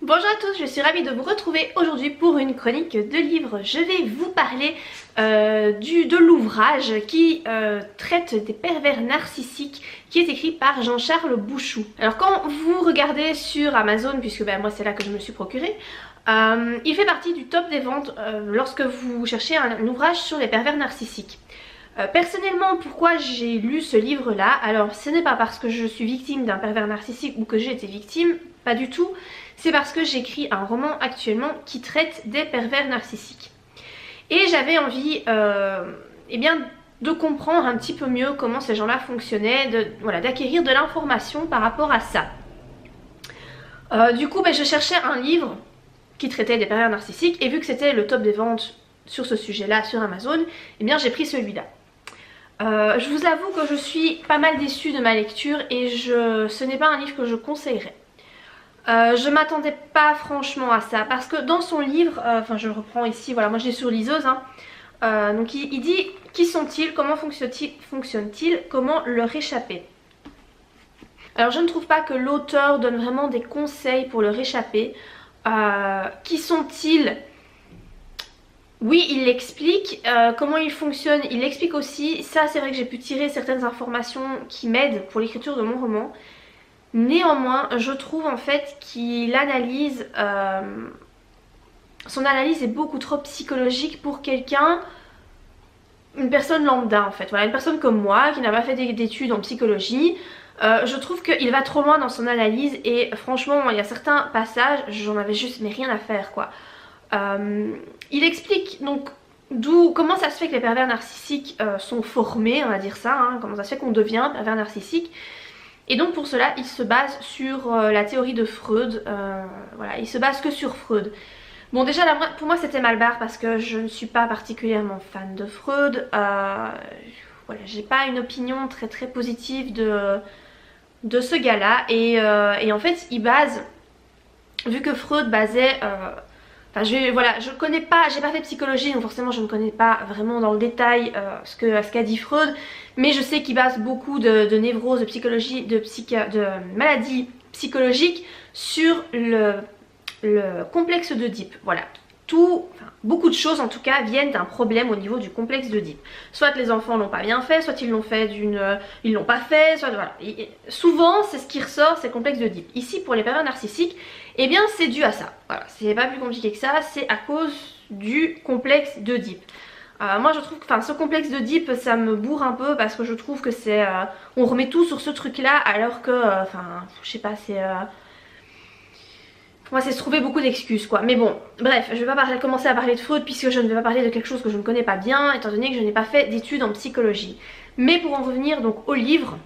Bonjour à tous, je suis ravie de vous retrouver aujourd'hui pour une chronique de livres. Je vais vous parler de l'ouvrage qui traite des pervers narcissiques, qui est écrit par Jean-Charles Bouchou. Alors quand vous regardez sur Amazon, puisque moi c'est là que je me le suis procuré, il fait partie du top des ventes lorsque vous cherchez un ouvrage sur les pervers narcissiques. Personnellement, pourquoi j'ai lu ce livre là? Alors ce n'est pas parce que je suis victime d'un pervers narcissique ou que j'ai été victime, pas du tout. C'est parce que j'écris un roman actuellement qui traite des pervers narcissiques. Et j'avais envie de comprendre un petit peu mieux comment ces gens-là fonctionnaient, d'acquérir de l'information par rapport à ça. Du coup, je cherchais un livre qui traitait des pervers narcissiques et vu que c'était le top des ventes sur ce sujet-là sur Amazon, j'ai pris celui-là. Je vous avoue que je suis pas mal déçue de ma lecture et ce n'est pas un livre que je conseillerais. Je m'attendais pas franchement à ça parce que dans son livre, je reprends ici, voilà, moi je l'ai sur liseuse, donc il dit qui sont-ils, comment fonctionnent-ils, comment leur échapper. Alors je ne trouve pas que l'auteur donne vraiment des conseils pour leur échapper. Qui sont-ils? Oui, il l'explique, comment il fonctionne, il l'explique aussi. Ça c'est vrai que j'ai pu tirer certaines informations qui m'aident pour l'écriture de mon roman. Néanmoins, je trouve en fait qu'il analyse, son analyse est beaucoup trop psychologique pour quelqu'un, une personne lambda en fait, voilà, une personne comme moi qui n'a pas fait d'études en psychologie. Je trouve qu'il va trop loin dans son analyse et franchement il y a certains passages, j'en avais juste mais rien à faire quoi. Il explique donc comment ça se fait que les pervers narcissiques sont formés, on va dire ça, comment ça se fait qu'on devient pervers narcissique. Et donc pour cela il se base sur la théorie de Freud, voilà, il se base que sur Freud. Bon déjà là, pour moi c'était mal barre parce que je ne suis pas particulièrement fan de Freud, voilà, j'ai pas une opinion très positive de ce gars là et en fait il base, vu que Freud basait... je connais pas, j'ai pas fait psychologie donc forcément je ne connais pas vraiment dans le détail ce qu'a dit Freud, mais je sais qu'il base beaucoup de névroses, de psychologie, de maladies psychologiques sur le complexe d'Oedipe. Voilà, beaucoup de choses en tout cas viennent d'un problème au niveau du complexe d'Oedipe. Soit les enfants l'ont pas bien fait, soit ils l'ont fait ils l'ont pas fait, soit voilà. Souvent c'est ce qui ressort, c'est le complexe d'Oedipe. Ici pour les pervers narcissiques, eh bien c'est dû à ça. Voilà, c'est pas plus compliqué que ça, c'est à cause du complexe d'Oedipe. Moi je trouve que ce complexe d'Oedipe ça me bourre un peu parce que je trouve que c'est on remet tout sur ce truc là alors que je sais pas, c'est pour moi c'est se trouver beaucoup d'excuses quoi. Mais bon, bref, je vais pas commencer à parler de Freud puisque je ne vais pas parler de quelque chose que je ne connais pas bien étant donné que je n'ai pas fait d'études en psychologie. Mais pour en revenir donc au livre,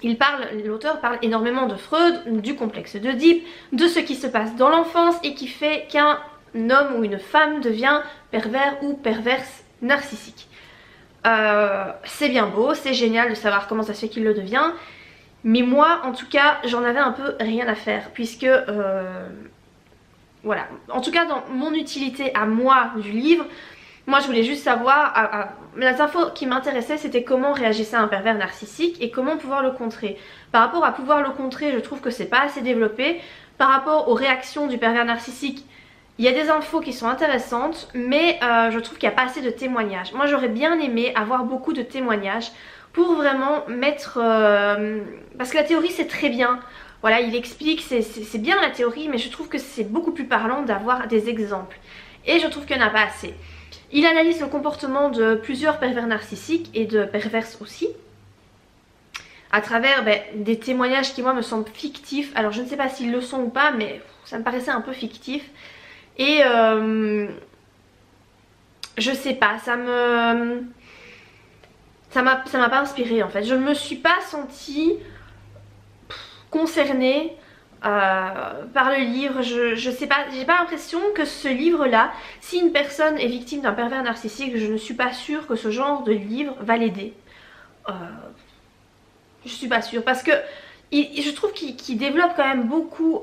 l'auteur parle énormément de Freud, du complexe d'Oedipe, de ce qui se passe dans l'enfance et qui fait qu'un homme ou une femme devient pervers ou perverse narcissique. C'est bien beau, c'est génial de savoir comment ça se fait qu'il le devient. Mais moi en tout cas j'en avais un peu rien à faire puisque voilà, en tout cas dans mon utilité à moi du livre, moi je voulais juste savoir, les infos qui m'intéressaient c'était comment réagissait un pervers narcissique et comment pouvoir le contrer. Par rapport à pouvoir le contrer, je trouve que c'est pas assez développé. Par rapport aux réactions du pervers narcissique, il y a des infos qui sont intéressantes mais je trouve qu'il n'y a pas assez de témoignages. Moi j'aurais bien aimé avoir beaucoup de témoignages pour vraiment mettre... parce que la théorie c'est très bien, voilà, il explique, c'est bien la théorie, mais je trouve que c'est beaucoup plus parlant d'avoir des exemples. Et je trouve qu'il n'y en a pas assez. Il analyse le comportement de plusieurs pervers narcissiques et de perverses aussi, à travers des témoignages qui moi me semblent fictifs. Alors je ne sais pas s'ils le sont ou pas, mais ça me paraissait un peu fictif. Et je sais pas, ça m'a pas inspiré en fait. Je ne me suis pas sentie concernée par le livre. Je sais pas, j'ai pas l'impression que ce livre là, si une personne est victime d'un pervers narcissique, je ne suis pas sûre que ce genre de livre va l'aider. Je suis pas sûre parce que je trouve qu'il développe quand même beaucoup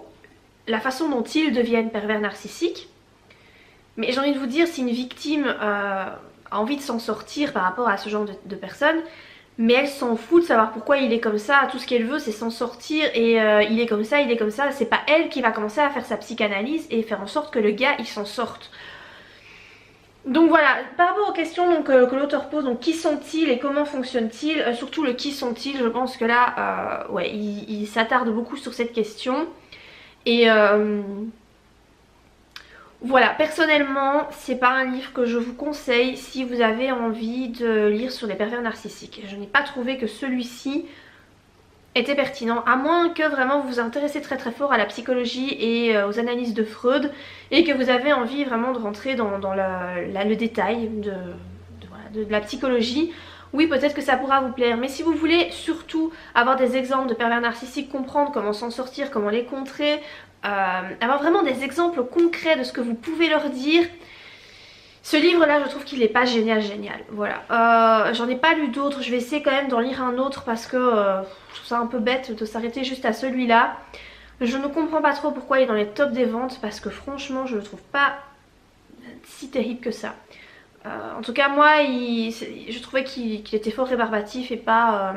la façon dont ils deviennent pervers narcissiques. Mais j'ai envie de vous dire, si une victime a envie de s'en sortir par rapport à ce genre de personnes, mais elle s'en fout de savoir pourquoi il est comme ça. Tout ce qu'elle veut c'est s'en sortir et il est comme ça, il est comme ça. C'est pas elle qui va commencer à faire sa psychanalyse et faire en sorte que le gars il s'en sorte. Donc voilà, par rapport aux questions donc, que l'auteur pose, donc qui sont-ils et comment fonctionnent-ils, surtout le qui sont-ils, je pense que là, ouais, il s'attarde beaucoup sur cette question. Et voilà, personnellement, c'est pas un livre que je vous conseille si vous avez envie de lire sur les pervers narcissiques. Je n'ai pas trouvé que celui-ci était pertinent, à moins que vraiment vous vous intéressez très très fort à la psychologie et aux analyses de Freud et que vous avez envie vraiment de rentrer dans le détail de la psychologie. Oui, peut-être que ça pourra vous plaire, mais si vous voulez surtout avoir des exemples de pervers narcissiques, comprendre comment s'en sortir, comment les contrer, avoir vraiment des exemples concrets de ce que vous pouvez leur dire, ce livre là je trouve qu'il n'est pas génial. Voilà, j'en ai pas lu d'autres, je vais essayer quand même d'en lire un autre parce que je trouve ça un peu bête de s'arrêter juste à celui-là. Je ne comprends pas trop pourquoi il est dans les tops des ventes parce que franchement je le trouve pas si terrible que ça. En tout cas moi je trouvais qu'il était fort rébarbatif et pas...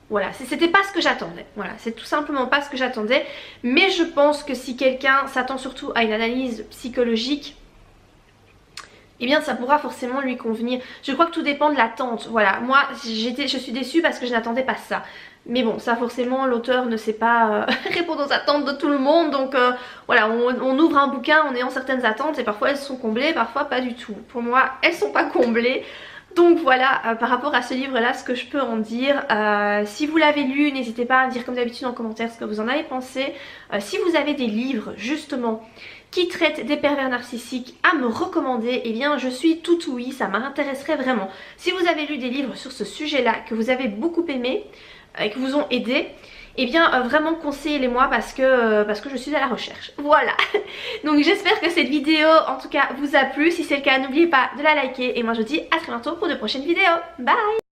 Voilà, c'était pas ce que j'attendais, voilà, c'est tout simplement pas ce que j'attendais. Mais je pense que si quelqu'un s'attend surtout à une analyse psychologique, eh bien ça pourra forcément lui convenir. Je crois que tout dépend de l'attente. Voilà, moi je suis déçue parce que je n'attendais pas ça. Mais bon, ça forcément l'auteur ne sait pas répondre aux attentes de tout le monde. Donc voilà, on ouvre un bouquin en ayant certaines attentes et parfois elles sont comblées, parfois pas du tout. Pour moi, elles sont pas comblées. Donc voilà, par rapport à ce livre là, ce que je peux en dire. Si vous l'avez lu, n'hésitez pas à me dire comme d'habitude en commentaire ce que vous en avez pensé. Si vous avez des livres justement qui traitent des pervers narcissiques à me recommander, eh bien je suis tout oui, ça m'intéresserait vraiment. Si vous avez lu des livres sur ce sujet là, que vous avez beaucoup aimé, et que vous ont aidé, eh bien vraiment conseillez-les-moi parce que je suis à la recherche. Voilà. Donc j'espère que cette vidéo en tout cas vous a plu. Si c'est le cas, n'oubliez pas de la liker et moi je vous dis à très bientôt pour de prochaines vidéos. Bye.